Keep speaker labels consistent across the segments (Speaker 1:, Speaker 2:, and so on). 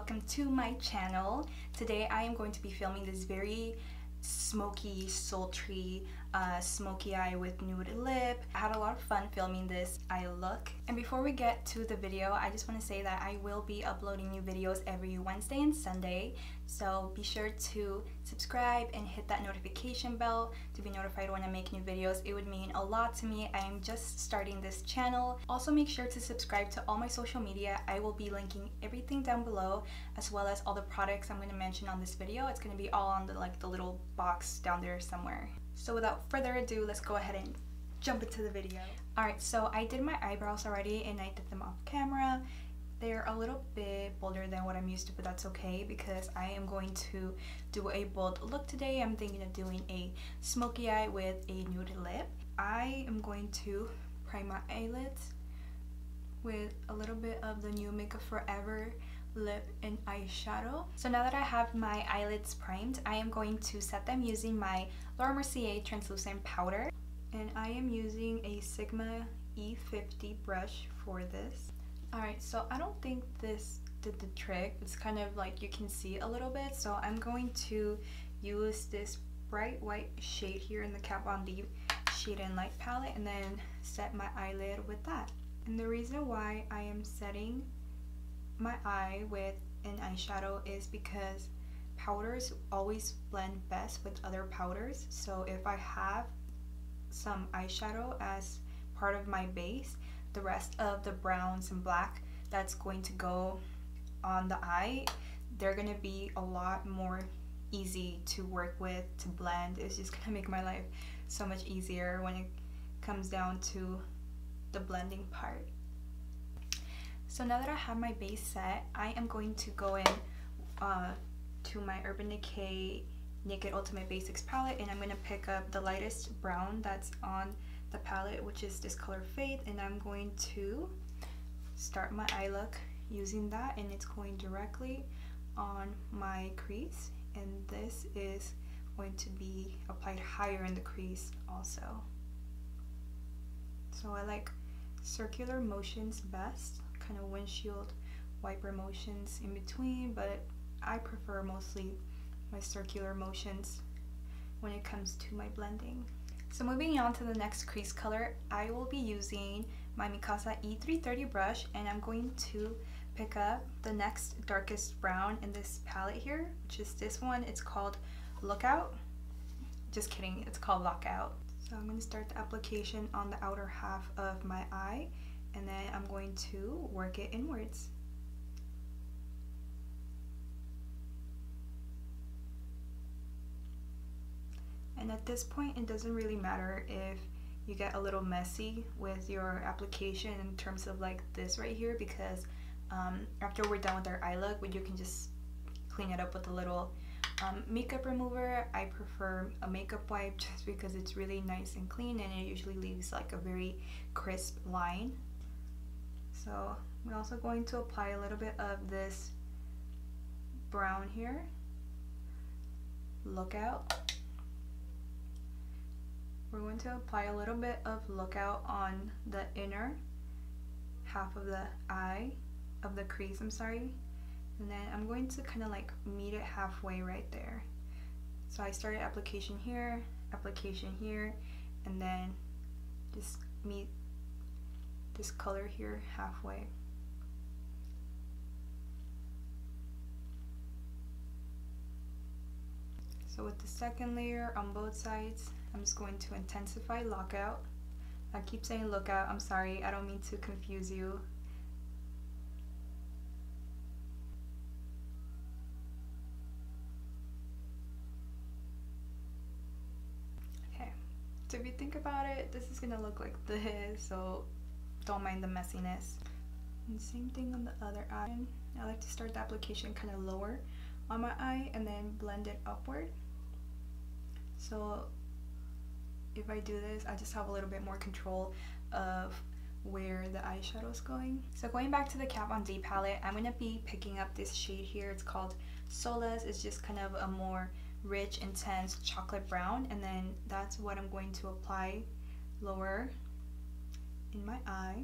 Speaker 1: welcome to my channel. Today I am going to be filming this very smoky, sultry, smoky eye with nude lip. I had a lot of fun filming this eye look. And before we get to the video, I just want to say that I will be uploading new videos every Wednesday and Sunday. So be sure to subscribe and hit that notification bell to be notified when I make new videos. It would mean a lot to me. I am just starting this channel. Also make sure to subscribe to all my social media. I will be linking everything down below, as well as all the products I'm going to mention on this video. It's going to be all on the little box down there somewhere. So without further ado, let's go ahead and jump into the video. Alright, so I did my eyebrows already and I did them off camera. They're a little bit bolder than what I'm used to, but that's okay because I am going to do a bold look today. I'm thinking of doing a smoky eye with a nude lip. I am going to prime my eyelids with a little bit of the new Makeup Forever lip and eyeshadow. So now that I have my eyelids primed, I am going to set them using my Mercier translucent powder, and I am using a Sigma E50 brush for this. Alright, so I don't think this did the trick. It's kind of like you can see a little bit, so I'm going to use this bright white shade here in the Kat Von D Shade and Light palette and then set my eyelid with that. And the reason why I am setting my eye with an eyeshadow is because powders always blend best with other powders. So if I have some eyeshadow as part of my base, the rest of the browns and black that's going to go on the eye, they're gonna be a lot more easy to work with, to blend. It's just gonna make my life so much easier when it comes down to the blending part. So now that I have my base set, I am going to go in to my Urban Decay Naked Ultimate Basics palette, and I'm going to pick up the lightest brown that's on the palette, which is this color Faith, and I'm going to start my eye look using that, and it's going directly on my crease, and this is going to be applied higher in the crease also. So I like circular motions best, kind of windshield wiper motions in between, but I prefer mostly my circular motions when it comes to my blending. So moving on to the next crease color, I will be using my Mikasa E330 brush, and I'm going to pick up the next darkest brown in this palette here, which is this one. It's called Lookout. Just kidding, it's called Lockout. So I'm going to start the application on the outer half of my eye, and then I'm going to work it inwards. And at this point, it doesn't really matter if you get a little messy with your application in terms of like this right here, because after we're done with our eye look, you can just clean it up with a little makeup remover. I prefer a makeup wipe just because it's really nice and clean, and it usually leaves like a very crisp line. So I'm also going to apply a little bit of this brown here, Lookout. We're going to apply a little bit of Lookout on the inner half of the eye, of the crease, I'm sorry. And then I'm going to kind of like meet it halfway right there. So I started application here, and then just meet this color here halfway. So with the second layer on both sides, I'm just going to intensify Lockout. I keep saying Lookout, I'm sorry, I don't mean to confuse you. Okay, so if you think about it, this is gonna look like this, so don't mind the messiness. And same thing on the other eye. I like to start the application kind of lower on my eye and then blend it upward. So if I do this, I just have a little bit more control of where the eyeshadow is going. So going back to the Kat Von D palette, I'm going to be picking up this shade here. It's called Solace. It's just kind of a more rich, intense chocolate brown, and then that's what I'm going to apply lower in my eye.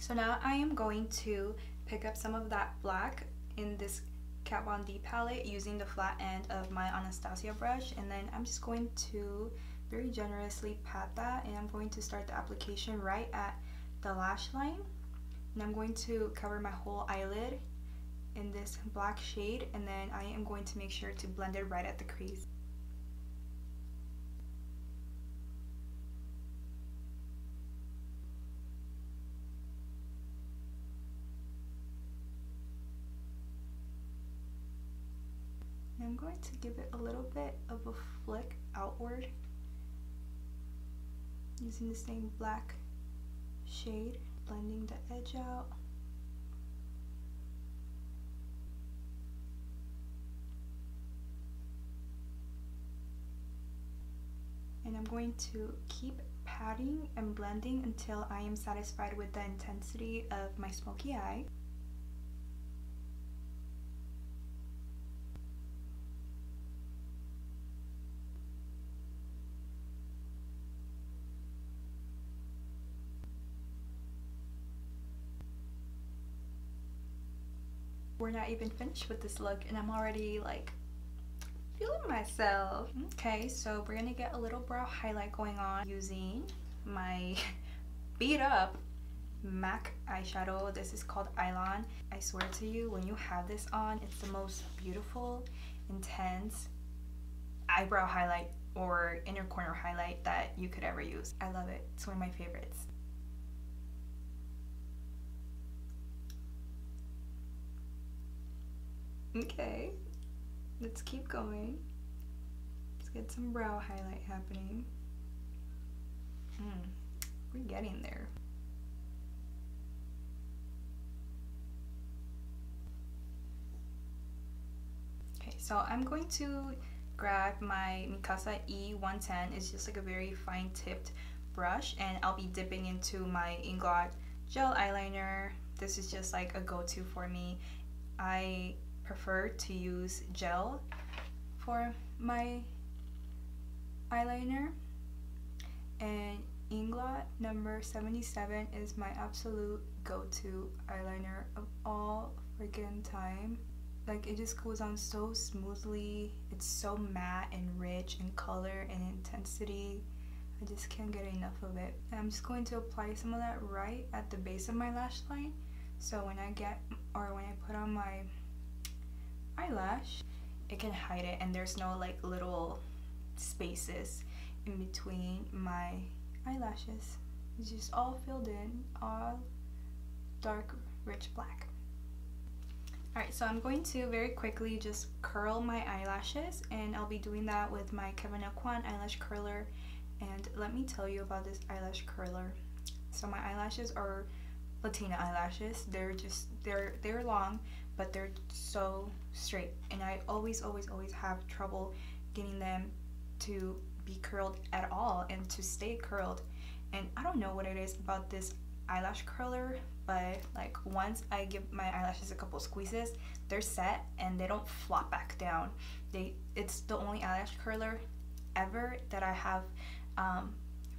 Speaker 1: So now I am going to pick up some of that black in this Kat Von D palette using the flat end of my Anastasia brush, and then I'm just going to very generously pat that, and I'm going to start the application right at the lash line, and I'm going to cover my whole eyelid in this black shade, and then I am going to make sure to blend it right at the crease. I'm going to give it a little bit of a flick outward using the same black shade, blending the edge out. And I'm going to keep patting and blending until I am satisfied with the intensity of my smoky eye. We're not even finished with this look and I'm already like feeling myself. Okay, so we're gonna get a little brow highlight going on using my beat up MAC eyeshadow. This is called Nylon. I swear to you, when you have this on, it's the most beautiful, intense eyebrow highlight or inner corner highlight that you could ever use. I love it. It's one of my favorites. Okay, let's keep going. Let's get some brow highlight happening. We're getting there. Okay, so I'm going to grab my Mikasa E110. It's just like a very fine tipped brush, and I'll be dipping into my Inglot Gel Eyeliner. This is just like a go-to for me. I prefer to use gel for my eyeliner, and Inglot number 77 is my absolute go-to eyeliner of all freaking time. Like, it just goes on so smoothly. It's so matte and rich in color and intensity. I just can't get enough of it. And I'm just going to apply some of that right at the base of my lash line, so when I put on my eyelash, it can hide it and there's no like little spaces in between my eyelashes. It's just all filled in, all dark rich black. Alright, so I'm going to very quickly just curl my eyelashes, and I'll be doing that with my Kevyn Aucoin eyelash curler. And let me tell you about this eyelash curler. So my eyelashes are Latina eyelashes. They're long, but they're so straight, and I always have trouble getting them to be curled at all and to stay curled. And I don't know what it is about this eyelash curler, but like once I give my eyelashes a couple squeezes, they're set and they don't flop back down. It's the only eyelash curler ever that I have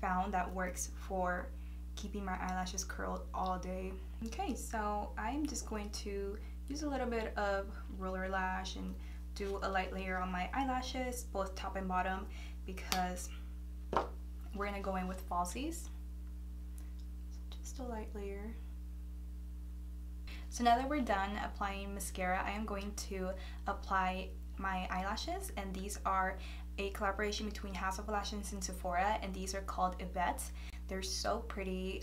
Speaker 1: found that works for keeping my eyelashes curled all day. Okay, so I'm just going to use a little bit of roller lash and do a light layer on my eyelashes, both top and bottom, because we're gonna go in with falsies. So just a light layer. So now that we're done applying mascara, I am going to apply my eyelashes, and these are a collaboration between House of Lashes and Sephora, and these are called Yvette. They're so pretty.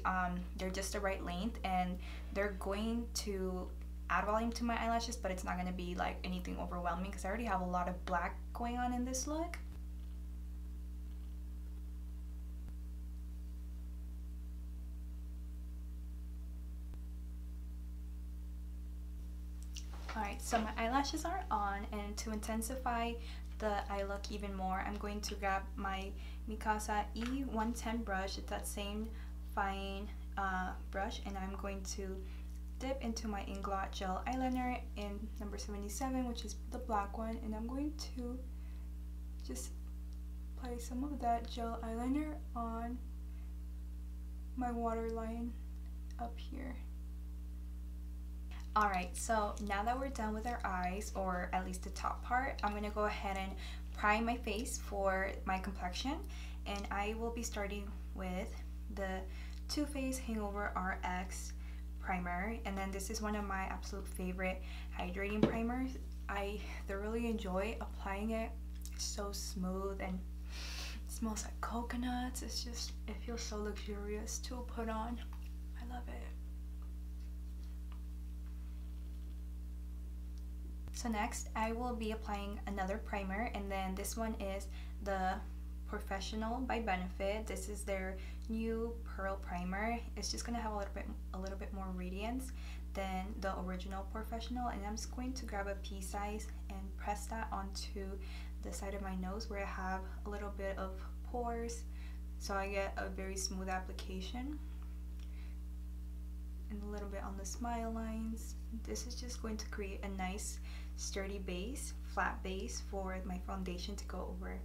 Speaker 1: They're just the right length, and they're going to add volume to my eyelashes, but it's not going to be like anything overwhelming because I already have a lot of black going on in this look. Alright, so my eyelashes are on, and to intensify the eye look even more, I'm going to grab my Mikasa E110 brush. It's that same fine brush, and I'm going to dip into my Inglot Gel Eyeliner in number 77, which is the black one, and I'm going to just apply some of that gel eyeliner on my waterline up here. Alright, so now that we're done with our eyes, or at least the top part, I'm going to go ahead and prime my face for my complexion. And I will be starting with the Too Faced Hangover RX primer. And then this is one of my absolute favorite hydrating primers. I thoroughly enjoy applying it. It's so smooth and it smells like coconuts. It feels so luxurious to put on. I love it. So next, I will be applying another primer, and then this one is the Porefessional by Benefit. This is their new Pearl Primer. It's just gonna have a little bit more radiance than the original Porefessional, and I'm just going to grab a pea size and press that onto the side of my nose where I have a little bit of pores, so I get a very smooth application. And a little bit on the smile lines. This is just going to create a nice sturdy base, flat base for my foundation to go over.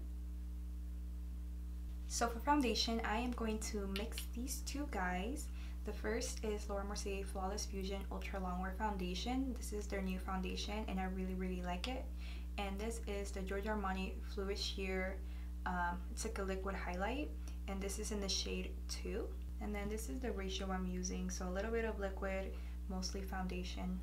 Speaker 1: So for foundation, I am going to mix these two guys. The first is Laura Mercier Flawless Fusion Ultra Longwear Foundation. This is their new foundation and I really like it. And this is the Giorgio Armani Fluid Sheer, it's like a liquid highlight, and this is in the shade 2. And then this is the ratio I'm using, so a little bit of liquid, mostly foundation.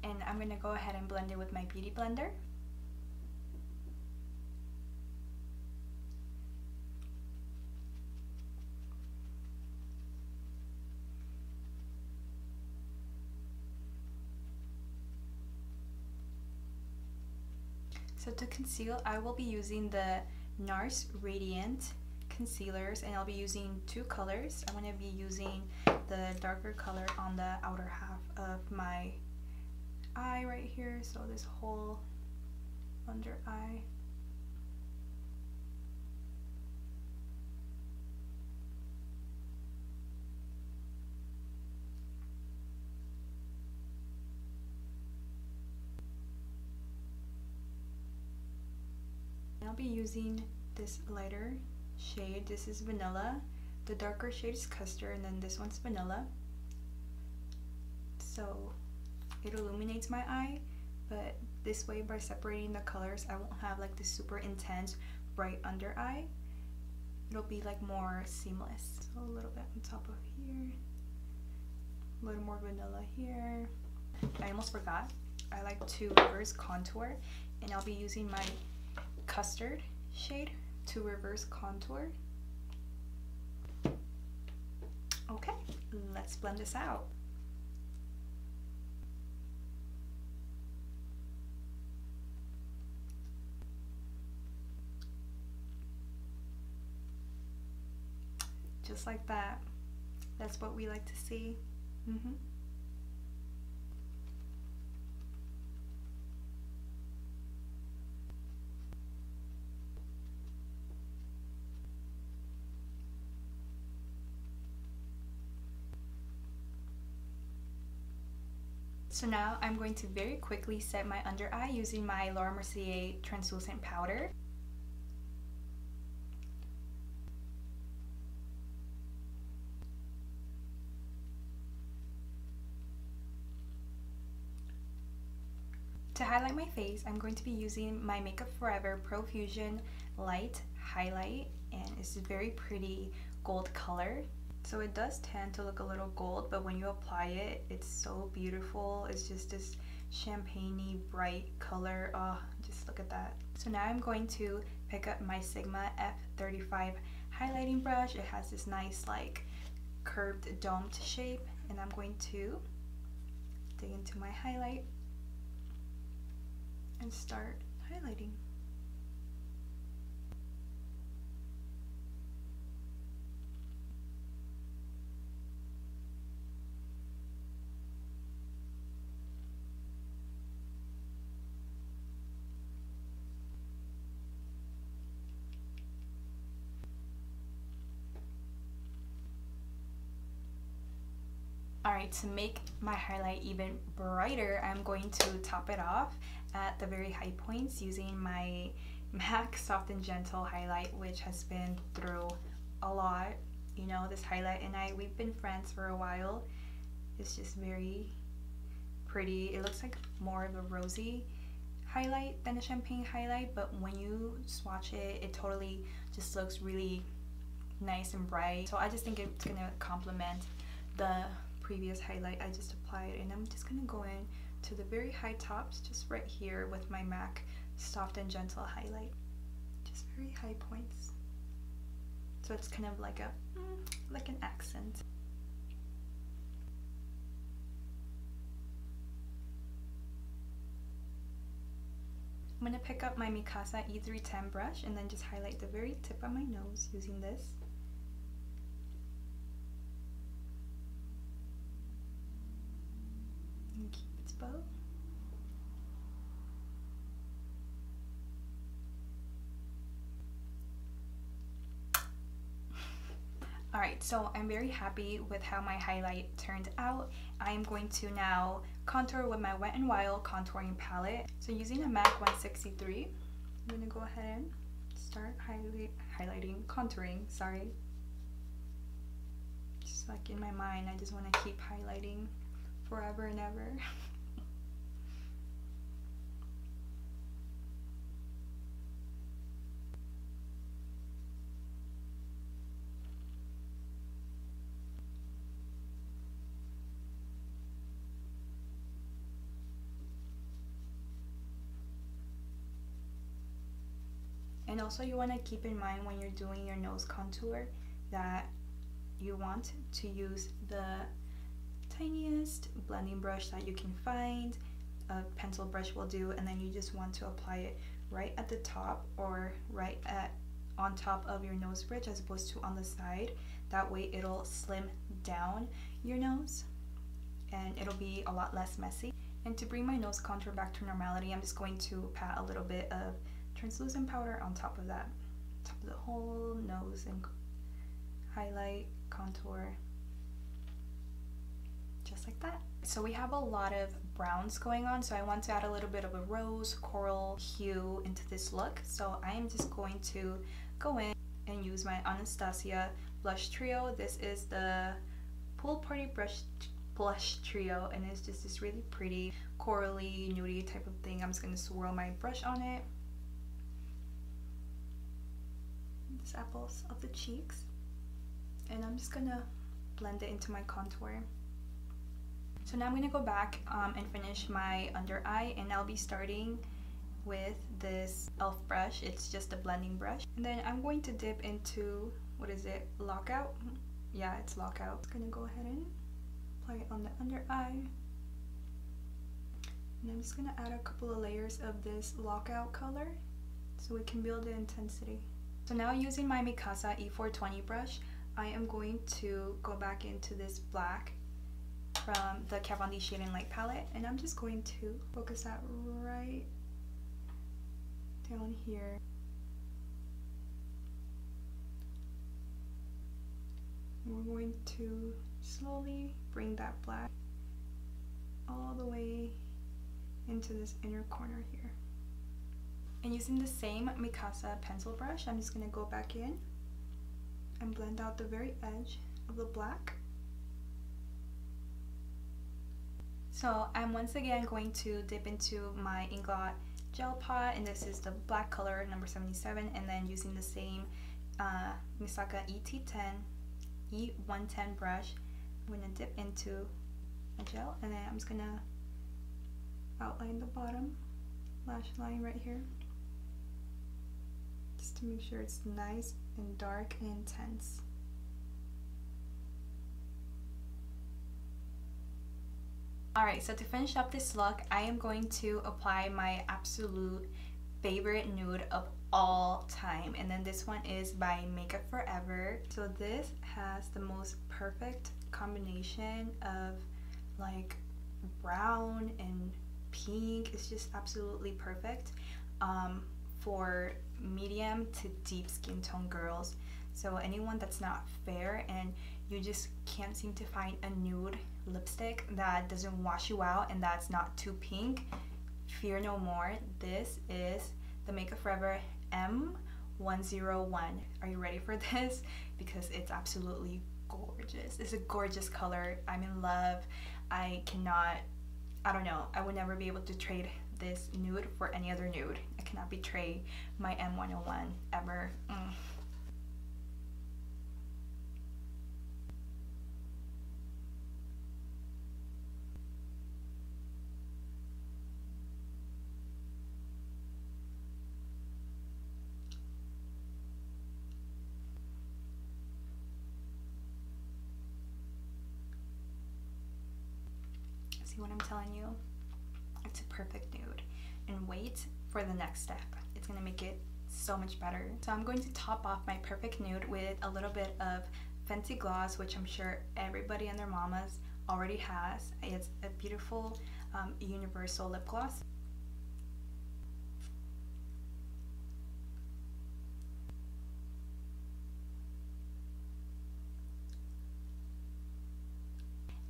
Speaker 1: And I'm going to go ahead and blend it with my beauty blender. So to conceal, I will be using the NARS Radiant concealers, and I'll be using two colors. I'm going to be using the darker color on the outer half of my eye right here, so this whole under eye. I'll be using this lighter shade. This is vanilla. The darker shade is custard, and then this one's vanilla. So it illuminates my eye, but this way, by separating the colors, I won't have like this super intense bright under eye. It'll be like more seamless. So a little bit on top of here, a little more vanilla here. I almost forgot, I like to reverse contour, and I'll be using my custard shade to reverse contour. Okay, let's blend this out. Just like that. That's what we like to see. So now I'm going to very quickly set my under eye using my Laura Mercier translucent powder. To highlight my face, I'm going to be using my Makeup Forever Pro Fusion Light Highlight, and it's a very pretty gold color. So it does tend to look a little gold, but when you apply it, it's so beautiful. It's just this champagne-y bright color. Oh, just look at that. So now I'm going to pick up my Sigma F35 highlighting brush. It has this nice like curved domed shape, and I'm going to dig into my highlight and start highlighting. Alright, to make my highlight even brighter, I'm going to top it off at the very high points using my MAC Soft and Gentle highlight, which has been through a lot. You know, this highlight and we've been friends for a while. It's just very pretty. It looks like more of a rosy highlight than a champagne highlight, but when you swatch it, it totally just looks really nice and bright. So I just think it's gonna complement the previous highlight I just applied, and I'm just gonna go in to the very high tops, just right here with my MAC Soft and Gentle highlight, just very high points. So it's kind of like an accent. I'm gonna pick up my Mikasa E310 brush and then just highlight the very tip of my nose using this. And keep its bow. Alright, so I'm very happy with how my highlight turned out. I am going to now contour with my Wet n Wild contouring palette. So using a MAC 163, I'm going to go ahead and start contouring, sorry. Just like in my mind, I just want to keep highlighting forever and ever. And also you want to keep in mind when you're doing your nose contour that you want to use the tiniest blending brush that you can find. A pencil brush will do, and then you just want to apply it right at the top or right on top of your nose bridge as opposed to on the side. That way it'll slim down your nose and it'll be a lot less messy. And to bring my nose contour back to normality, I'm just going to pat a little bit of translucent powder on top of that, top of the whole nose, and highlight, contour, just like that. So we have a lot of browns going on, so I want to add a little bit of a rose coral hue into this look. So I am just going to go in and use my Anastasia blush trio. This is the Pool Party blush trio, and it's just this really pretty corally nudie type of thing. I'm just going to swirl my brush on it. These apples of the cheeks, and I'm just gonna blend it into my contour. So now I'm gonna go back and finish my under eye, and I'll be starting with this e.l.f. brush. It's just a blending brush, and then I'm going to dip into, what is it, Lockout? Yeah, it's Lockout. I'm gonna go ahead and apply it on the under eye, and I'm just gonna add a couple of layers of this Lockout color so we can build the intensity. So now using my Mikasa E420 brush, I am going to go back into this black from the Kat Von D Shade and Light palette, and I'm just going to focus that right down here. We're going to slowly bring that black all the way into this inner corner here. And using the same Mikasa pencil brush, I'm just going to go back in and blend out the very edge of the black. So I'm once again going to dip into my Inglot Gel Pot, and this is the black color number 77, and then using the same Misaka E110 brush, I'm going to dip into a gel, and then I'm just going to outline the bottom lash line right here, just to make sure it's nice and dark and intense. Alright, so to finish up this look, I am going to apply my absolute favorite nude of all time, and then this one is by Makeup Forever. So this has the most perfect combination of like brown and pink. It's just absolutely perfect for medium to deep skin tone girls. So anyone that's not fair and you just can't seem to find a nude lipstick that doesn't wash you out and that's not too pink, fear no more. This is the Makeup Forever M101. Are you ready for this? Because it's absolutely gorgeous. It's a gorgeous color. I'm in love. I don't know, I would never be able to trade this nude for any other nude. I cannot betray my M101 ever. See what I'm telling you? It's a perfect nude. And wait for the next step. It's gonna make it so much better. So I'm going to top off my perfect nude with a little bit of Fenty Gloss, which I'm sure everybody and their mamas already has. It's a beautiful universal lip gloss.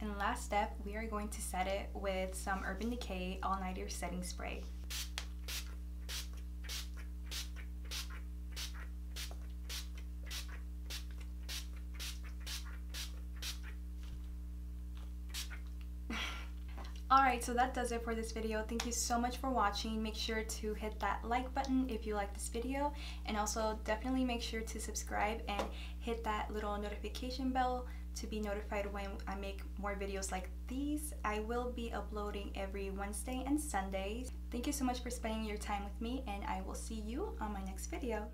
Speaker 1: And last step, we are going to set it with some Urban Decay All Nighter Setting Spray. Alright, so that does it for this video. Thank you so much for watching. Make sure to hit that like button if you like this video, and also definitely make sure to subscribe and hit that little notification bell to be notified when I make more videos like these. I will be uploading every Wednesday and Sundays. Thank you so much for spending your time with me, and I will see you on my next video.